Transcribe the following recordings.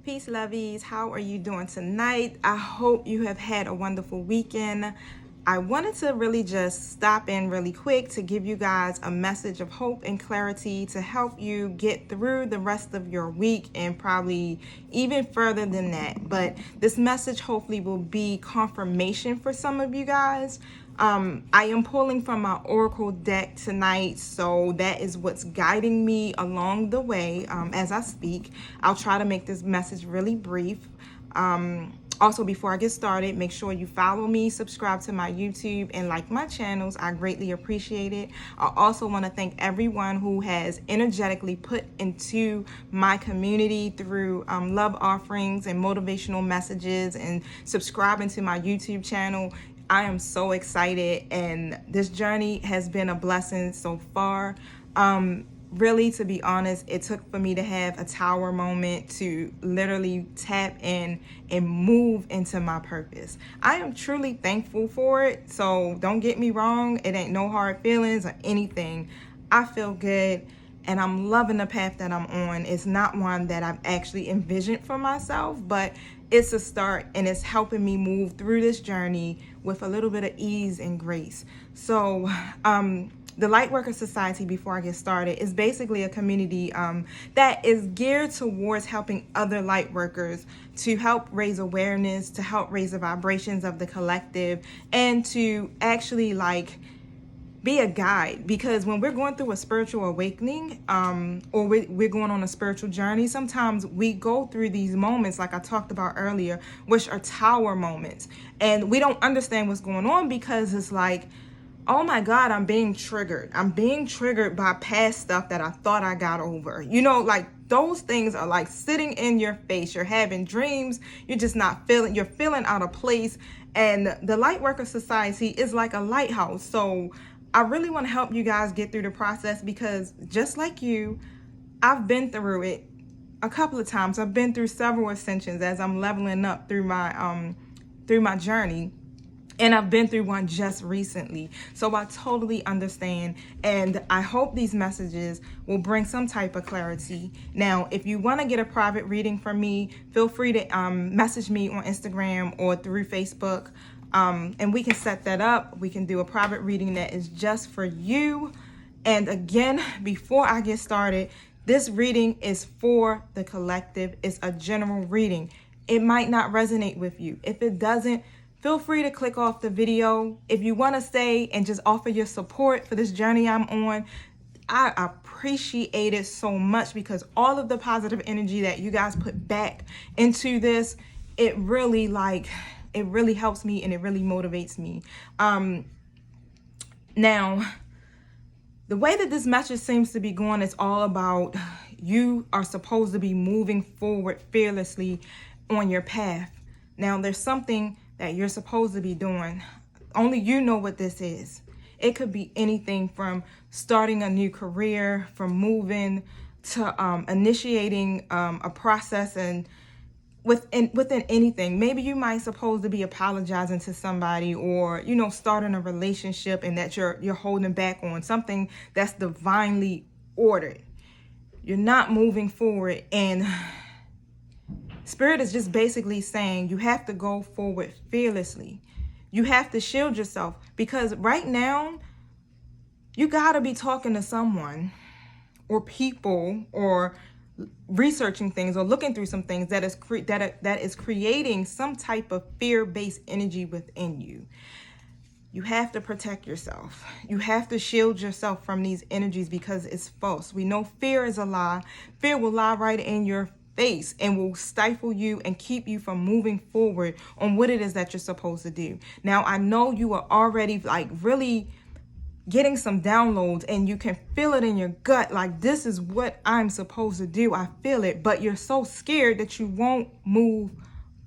Peace, lovies. How are you doing tonight? I hope you have had a wonderful weekend. I wanted to really just stop in really quick to give you guys a message of hope and clarity to help you get through the rest of your week and probably even further than that. But this message hopefully will be confirmation for some of you guys. I am pulling from my Oracle deck tonight, so that is what's guiding me along the way as I speak. I'll try to make this message really brief. Also, before I get started, make sure you follow me, subscribe to my YouTube, and like my channels. I greatly appreciate it. I also want to thank everyone who has energetically put into my community through love offerings and motivational messages and subscribing to my YouTube channel. I am so excited, and this journey has been a blessing so far. Really, to be honest, it took for me to have a tower moment to literally tap in and move into my purpose. I am truly thankful for it, so don't get me wrong. It ain't no hard feelings or anything. I feel good, and I'm loving the path that I'm on. It's not one that I've actually envisioned for myself, but it's a start, and it's helping me move through this journey with a little bit of ease and grace. So, the Lightworker Society, before I get started, is basically a community that is geared towards helping other lightworkers to help raise awareness, to help raise the vibrations of the collective, and to actually be a guide. Because when we're going through a spiritual awakening, or we're going on a spiritual journey, sometimes we go through these moments like I talked about earlier, which are tower moments, and we don't understand what's going on because it's like, oh my God, I'm being triggered. I'm being triggered by past stuff that I thought I got over. You know, like those things are like sitting in your face. You're having dreams. You're just not feeling, you're feeling out of place. And the Lightworker Society is like a lighthouse. So I really want to help you guys get through the process because just like you, I've been through it a couple of times. I've been through several ascensions as I'm leveling up through my journey. And I've been through one just recently. So I totally understand. And I hope these messages will bring some type of clarity. Now, if you want to get a private reading from me, feel free to message me on Instagram or through Facebook. And we can set that up. We can do a private reading that is just for you. And again, before I get started, this reading is for the collective. It's a general reading. It might not resonate with you. If it doesn't, feel free to click off the video. If you want to stay and just offer your support for this journey I'm on, I appreciate it so much because all of the positive energy that you guys put back into this, it really helps me and it really motivates me. Now, the way that this message seems to be going is all about you are supposed to be moving forward fearlessly on your path. Now, there's something that you're supposed to be doing. Only you know what this is. It could be anything from starting a new career, from moving to initiating a process, and within anything. Maybe you might supposed to be apologizing to somebody, or starting a relationship and that you're holding back on something that's divinely ordered. You're not moving forward, and Spirit is just basically saying you have to go forward fearlessly. You have to shield yourself because right now you got to be talking to someone or people or researching things or looking through some things that is creating some type of fear-based energy within you. You have to protect yourself. You have to shield yourself from these energies because it's false. We know fear is a lie. Fear will lie right in your face and will stifle you and keep you from moving forward on what it is that you're supposed to do. Now, I know you are already really getting some downloads and you can feel it in your gut, like this is what I'm supposed to do. I feel it, but you're so scared that you won't move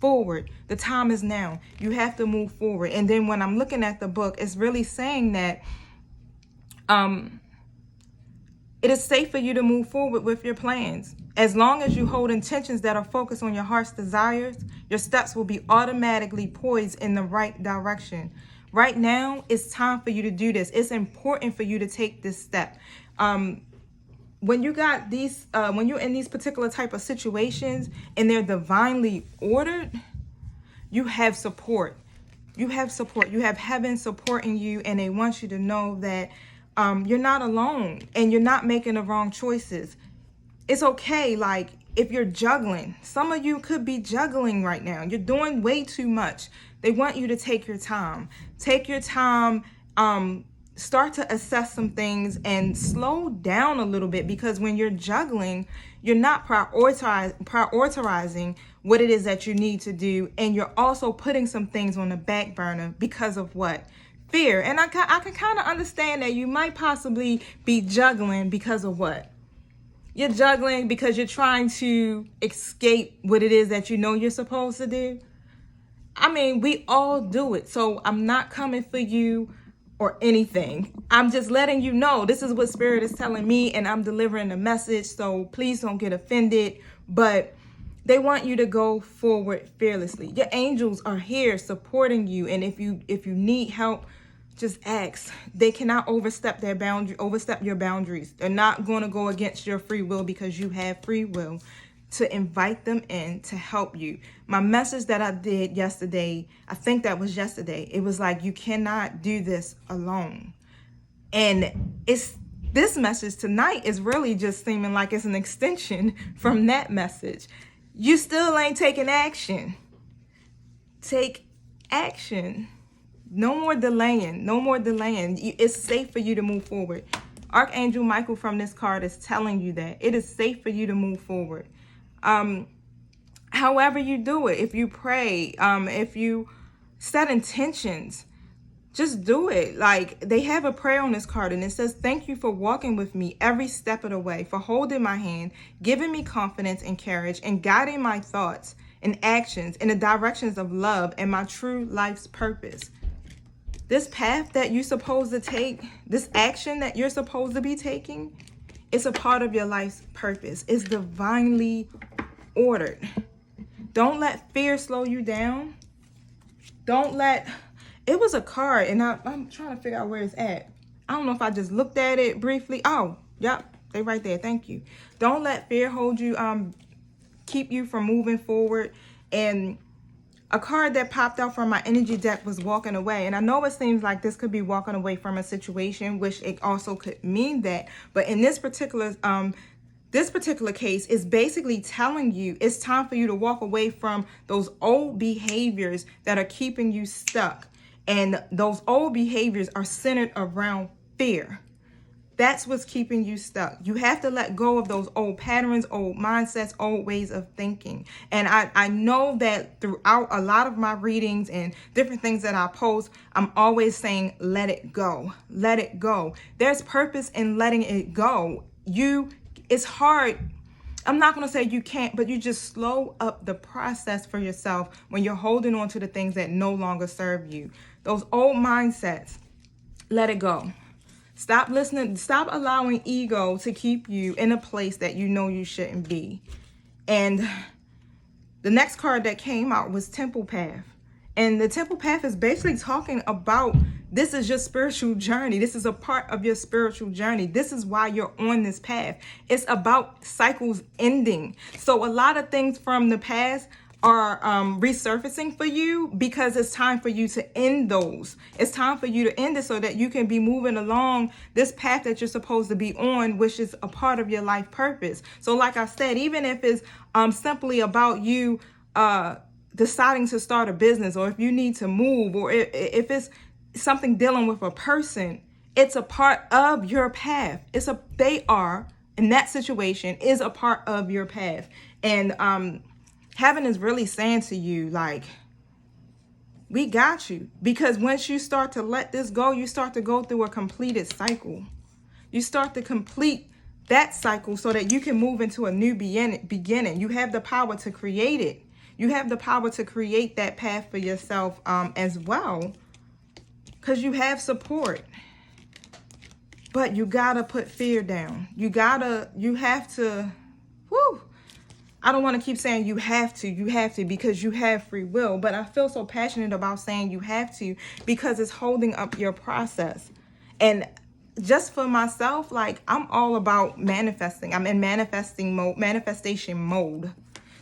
forward. The time is now. You have to move forward. And then when I'm looking at the book, it's really saying that it is safe for you to move forward with your plans. As long as you hold intentions that are focused on your heart's desires, your steps will be automatically poised in the right direction. Right now, it's time for you to do this. It's important for you to take this step. when you got these, when you're in these particular type of situations and they're divinely ordered, you have support. You have support. You have heaven supporting you, and they want you to know that you're not alone and you're not making the wrong choices. It's okay. Like, if you're juggling, some of you could be juggling right now. You're doing way too much. They want you to take your time. Take your time. Start to assess some things and slow down a little bit, because when you're juggling, you're not prioritizing what it is that you need to do. And you're also putting some things on the back burner because of what? Fear. And I can kind of understand that you might possibly be juggling because of what? You're juggling because you're trying to escape what it is that you know you're supposed to do. I mean, we all do it. So I'm not coming for you or anything. I'm just letting you know this is what Spirit is telling me, and I'm delivering a message. So please don't get offended. But they want you to go forward fearlessly. Your angels are here supporting you. And if you need help, just ask. They cannot overstep your boundaries. They're not going to go against your free will, because you have free will to invite them in to help you. My message that I did yesterday, I think that was yesterday, it was like, you cannot do this alone. And this message tonight is really just seeming like it's an extension from that message. You still ain't taking action. Take action. No more delaying. No more delaying. It's safe for you to move forward. Archangel Michael from this card is telling you that it is safe for you to move forward. However you do it, if you pray, if you set intentions, just do it. Like, they have a prayer on this card, and it says, thank you for walking with me every step of the way, for holding my hand, giving me confidence and courage, and guiding my thoughts and actions in the directions of love and my true life's purpose. This path that you're supposed to take, this action that you're supposed to be taking, it's a part of your life's purpose. It's divinely ordered. Don't let fear slow you down. Don't let... It was a card, and I'm trying to figure out where it's at. I don't know if I just looked at it briefly. Oh, yep, they right there. Thank you. Don't let fear hold you, keep you from moving forward. And a card that popped out from my energy deck was walking away. And I know it seems like this could be walking away from a situation, which it also could mean that. But in this particular case is basically telling you it's time for you to walk away from those old behaviors that are keeping you stuck. And those old behaviors are centered around fear. That's what's keeping you stuck. You have to let go of those old patterns, old mindsets, old ways of thinking. And I know that throughout a lot of my readings and different things that I post, I'm always saying, let it go. Let it go. There's purpose in letting it go. It's hard. I'm not going to say you can't, but you just slow up the process for yourself when you're holding on to the things that no longer serve you. Those old mindsets, let it go. Stop listening. Stop allowing ego to keep you in a place that you know you shouldn't be. And the next card that came out was Temple Path. And the Temple Path is basically talking about this is your spiritual journey. This is a part of your spiritual journey. This is why you're on this path. It's about cycles ending. So a lot of things from the past are resurfacing for you, because it's time for you to end those. It's time for you to end it so that you can be moving along this path that you're supposed to be on, which is a part of your life purpose. So like I said, even if it's simply about you deciding to start a business, or if you need to move, or if it's something dealing with a person, it's a part of your path. They are, in that situation, is a part of your path. And heaven is really saying to you, like, we got you. Because once you start to let this go, you start to go through a completed cycle. You start to complete that cycle so that you can move into a new beginning. You have the power to create it. You have the power to create that path for yourself as well, because you have support. But you gotta put fear down. You have to, I don't want to keep saying you have to, because you have free will. But I feel so passionate about saying you have to, because it's holding up your process. And just for myself, like, I'm all about manifesting. I'm in manifestation mode.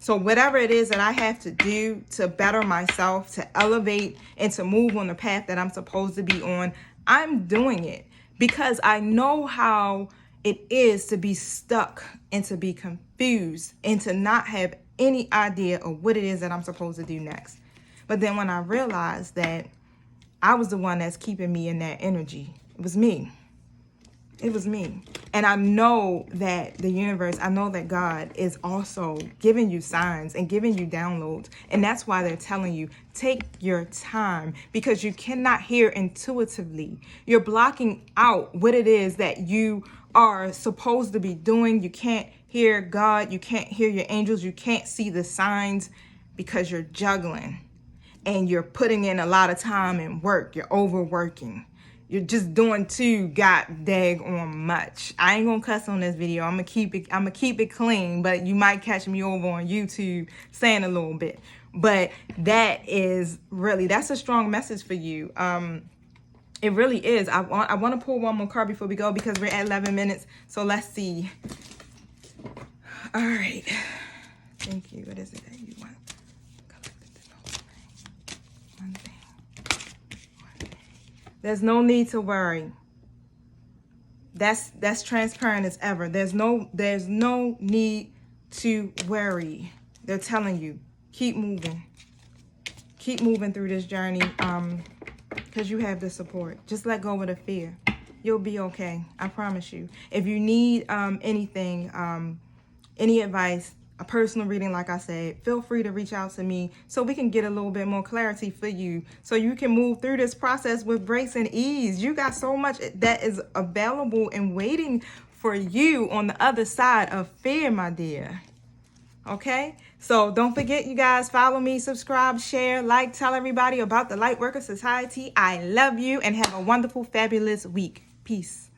So whatever it is that I have to do to better myself, to elevate and to move on the path that I'm supposed to be on, I'm doing it because I know how it is to be stuck and to be confused and to not have any idea of what it is that I'm supposed to do next. But then when I realized that I was the one that's keeping me in that energy, it was me. It was me. And I know that the universe, I know that God is also giving you signs and giving you downloads. And that's why they're telling you, take your time, because you cannot hear intuitively. You're blocking out what it is that you are supposed to be doing. You can't hear God. You can't hear your angels. You can't see the signs because you're juggling and you're putting in a lot of time and work. You're overworking. You're just doing too god daggone much. I ain't gonna cuss on this video. I'm gonna keep it clean, but you might catch me over on YouTube saying a little bit. But that's a strong message for you. It really is. I want to pull one more card before we go because we're at 11 minutes. So let's see. All right. Thank you. What is it that you want? One thing. There's no need to worry. That's transparent as ever. There's no need to worry. They're telling you, keep moving. Keep moving through this journey, because you have the support. Just let go of the fear. You'll be okay. I promise you. If you need anything, any advice, a personal reading, like I said, feel free to reach out to me so we can get a little bit more clarity for you so you can move through this process with grace and ease. You got so much that is available and waiting for you on the other side of fear, my dear. Okay? So don't forget, you guys, follow me, subscribe, share, like, tell everybody about the Lightworker Society. I love you and have a wonderful, fabulous week. Peace.